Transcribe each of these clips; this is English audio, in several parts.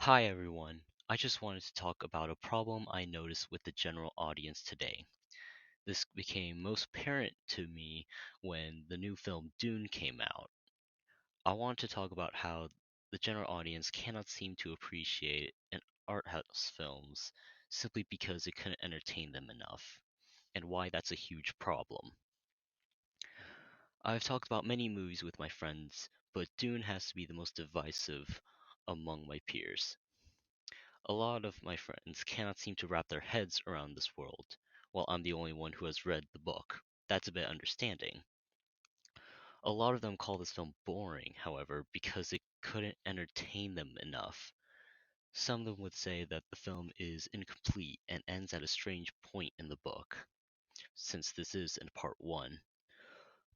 Hi everyone. I just wanted to talk about a problem I noticed with the general audience today. This became most apparent to me when the new film Dune came out. I want to talk about how the general audience cannot seem to appreciate an art house films simply because it couldn't entertain them enough, and why that's a huge problem. I've talked about many movies with my friends, but Dune has to be the most divisive among my peers. A lot of my friends cannot seem to wrap their heads around this world, while I'm the only one who has read the book. That's a bit understanding. A lot of them call this film boring, however, because it couldn't entertain them enough. Some of them would say that the film is incomplete and ends at a strange point in the book, since this is in part 1.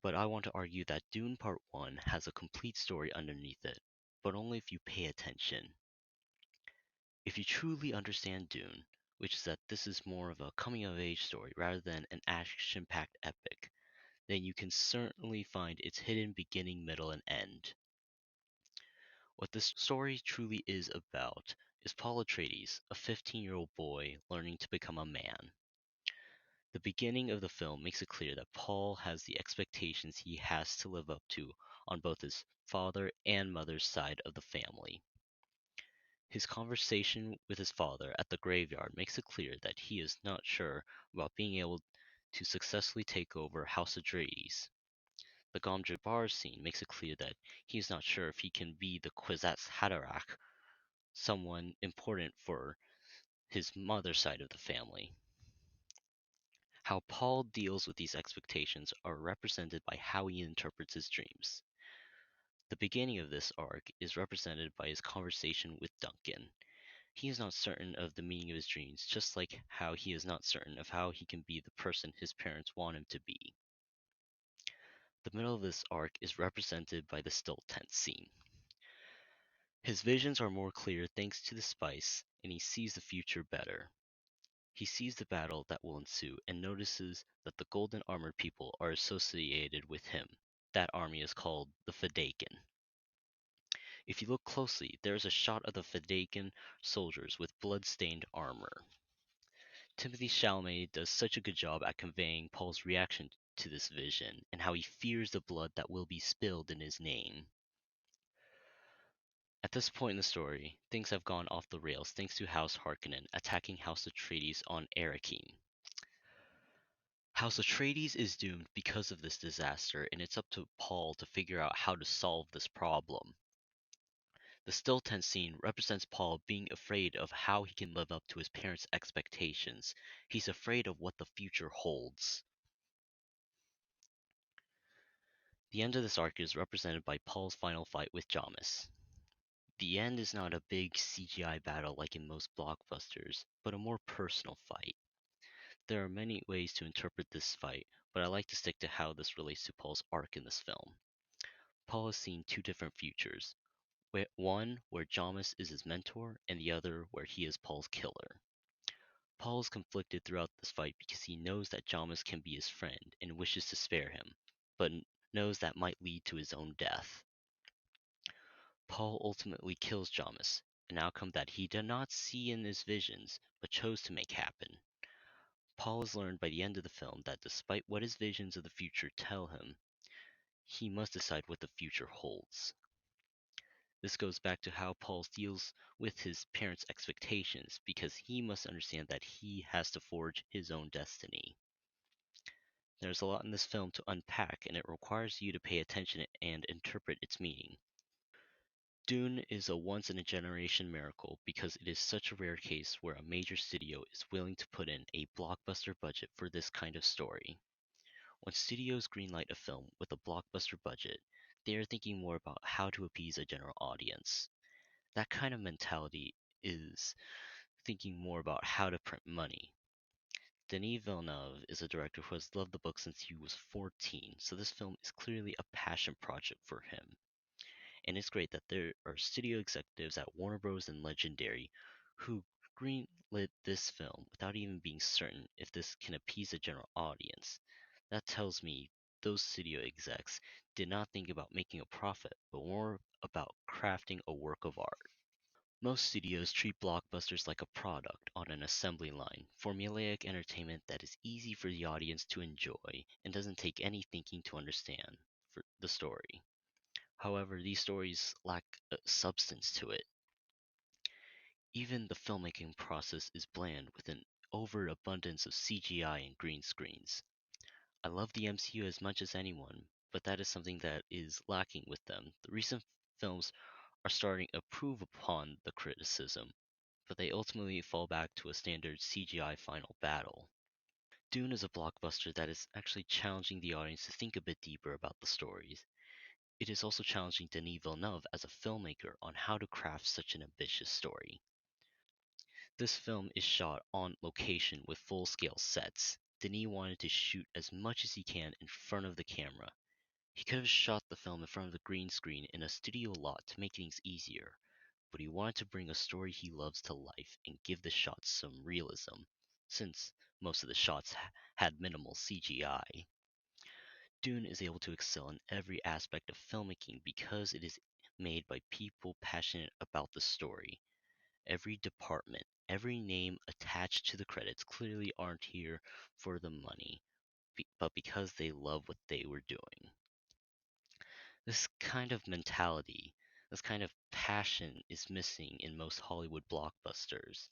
But I want to argue that Dune Part 1 has a complete story underneath it, but only if you pay attention. If you truly understand Dune, which is that this is more of a coming of age story rather than an action packed epic, then you can certainly find its hidden beginning, middle, and end. What this story truly is about is Paul Atreides, a 15-year-old boy learning to become a man. The beginning of the film makes it clear that Paul has the expectations he has to live up to on both his father and mother's side of the family. His conversation with his father at the graveyard makes it clear that he is not sure about being able to successfully take over House Atreides. The Gom Jabbar scene makes it clear that he is not sure if he can be the Kwisatz Haderach, someone important for his mother's side of the family. How Paul deals with these expectations are represented by how he interprets his dreams. The beginning of this arc is represented by his conversation with Duncan. He is not certain of the meaning of his dreams, just like how he is not certain of how he can be the person his parents want him to be. The middle of this arc is represented by the still tent scene. His visions are more clear thanks to the spice, and he sees the future better. He sees the battle that will ensue and notices that the golden armored people are associated with him. That army is called the Fedaykin. If you look closely, there is a shot of the Fedaykin soldiers with blood-stained armor. Timothy Chalamet does such a good job at conveying Paul's reaction to this vision and how he fears the blood that will be spilled in his name. At this point in the story, things have gone off the rails thanks to House Harkonnen attacking House Atreides on Arrakeen. House Atreides is doomed because of this disaster, and it's up to Paul to figure out how to solve this problem. The still tense scene represents Paul being afraid of how he can live up to his parents' expectations. He's afraid of what the future holds. The end of this arc is represented by Paul's final fight with Jamis. The end is not a big CGI battle like in most blockbusters, but a more personal fight. There are many ways to interpret this fight, but I like to stick to how this relates to Paul's arc in this film. Paul has seen two different futures, one where Jamis is his mentor, and the other where he is Paul's killer. Paul is conflicted throughout this fight because he knows that Jamis can be his friend and wishes to spare him, but knows that might lead to his own death. Paul ultimately kills Jamis, an outcome that he did not see in his visions, but chose to make happen. Paul has learned by the end of the film that despite what his visions of the future tell him, he must decide what the future holds. This goes back to how Paul deals with his parents' expectations, because he must understand that he has to forge his own destiny. There's a lot in this film to unpack, and it requires you to pay attention and interpret its meaning. Dune is a once in a generation miracle because it is such a rare case where a major studio is willing to put in a blockbuster budget for this kind of story. When studios greenlight a film with a blockbuster budget, they are thinking more about how to appease a general audience. That kind of mentality is thinking more about how to print money. Denis Villeneuve is a director who has loved the book since he was 14, so this film is clearly a passion project for him. And it's great that there are studio executives at Warner Bros. And Legendary who greenlit this film without even being certain if this can appease the general audience. That tells me those studio execs did not think about making a profit, but more about crafting a work of art. Most studios treat blockbusters like a product on an assembly line, formulaic entertainment that is easy for the audience to enjoy and doesn't take any thinking to understand for the story. However, these stories lack substance to it. Even the filmmaking process is bland with an overabundance of CGI and green screens. I love the MCU as much as anyone, but that is something that is lacking with them. The recent films are starting to improve upon the criticism, but they ultimately fall back to a standard CGI final battle. Dune is a blockbuster that is actually challenging the audience to think a bit deeper about the stories. It is also challenging Denis Villeneuve as a filmmaker on how to craft such an ambitious story. This film is shot on location with full scale sets. Denis wanted to shoot as much as he can in front of the camera. He could have shot the film in front of the green screen in a studio lot to make things easier, but he wanted to bring a story he loves to life and give the shots some realism, since most of the shots had minimal CGI. Dune is able to excel in every aspect of filmmaking because it is made by people passionate about the story. Every department, every name attached to the credits clearly aren't here for the money, but because they love what they were doing. This kind of mentality, this kind of passion is missing in most Hollywood blockbusters.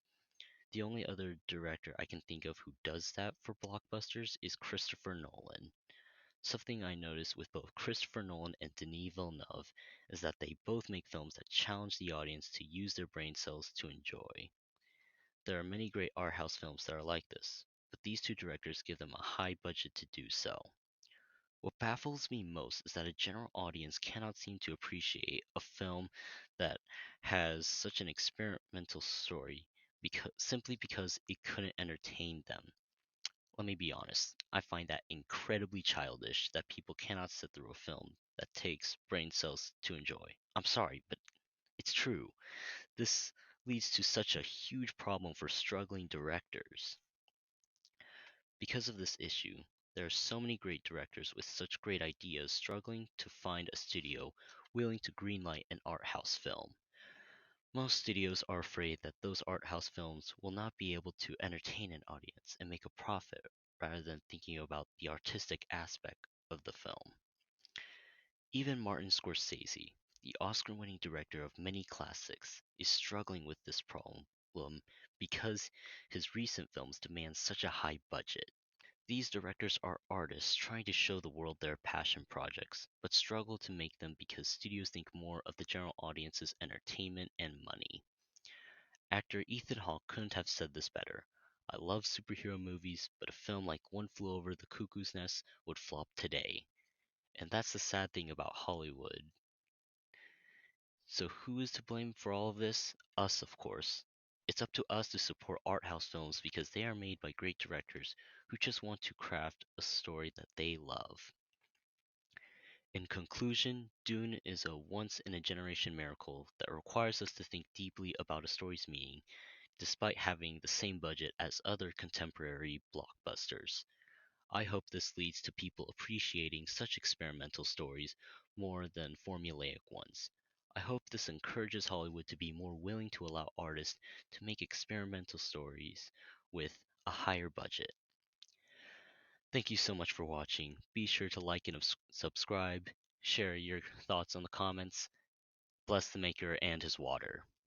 The only other director I can think of who does that for blockbusters is Christopher Nolan. Something I noticed with both Christopher Nolan and Denis Villeneuve is that they both make films that challenge the audience to use their brain cells to enjoy. There are many great art house films that are like this, but these two directors give them a high budget to do so. What baffles me most is that a general audience cannot seem to appreciate a film that has such an experimental story simply because it couldn't entertain them. Let me be honest, I find that incredibly childish that people cannot sit through a film that takes brain cells to enjoy. I'm sorry, but it's true. This leads to such a huge problem for struggling directors. Because of this issue, there are so many great directors with such great ideas struggling to find a studio willing to greenlight an art house film. Most studios are afraid that those art house films will not be able to entertain an audience and make a profit rather than thinking about the artistic aspect of the film. Even Martin Scorsese, the Oscar winning director of many classics, is struggling with this problem because his recent films demand such a high budget. These directors are artists trying to show the world their passion projects, but struggle to make them because studios think more of the general audience's entertainment and money. Actor Ethan Hawke couldn't have said this better. I love superhero movies, but a film like One Flew Over the Cuckoo's Nest would flop today. And that's the sad thing about Hollywood. So who is to blame for all of this? Us, of course. It's up to us to support art house films because they are made by great directors who just want to craft a story that they love. In conclusion, Dune is a once in a generation miracle that requires us to think deeply about a story's meaning, despite having the same budget as other contemporary blockbusters. I hope this leads to people appreciating such experimental stories more than formulaic ones. I hope this encourages Hollywood to be more willing to allow artists to make experimental stories with a higher budget. Thank you so much for watching. Be sure to like and subscribe, share your thoughts on the comments. Bless the maker and his water.